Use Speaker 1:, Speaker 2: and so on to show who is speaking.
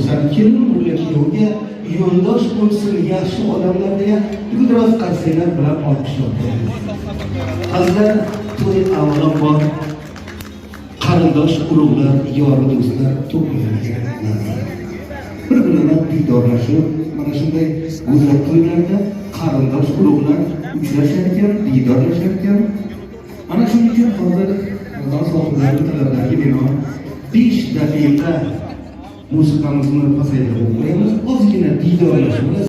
Speaker 1: bo'lishadi. Kelin ularga kuyovga yo'ldosh bo'lsin, yaxshi odamlar deya biroz qarsaklar bilan olqishlab qo'yamiz. Azizlar, to'y avvalambor qarindosh urug'lar, yor do'stlar to'plangan narsa. Bir-biridan diydorlashib, mana shunday go'zal to'ylarda qarindosh urug'lar uchrashar ekan, diydorlashar ekan. Ana shuning uchun hozir Ramazon sohiblari talablariga binoan 5 daqiqa musiqamizni pasaytirib qo'yamiz. Ozgina diydorlashamiz.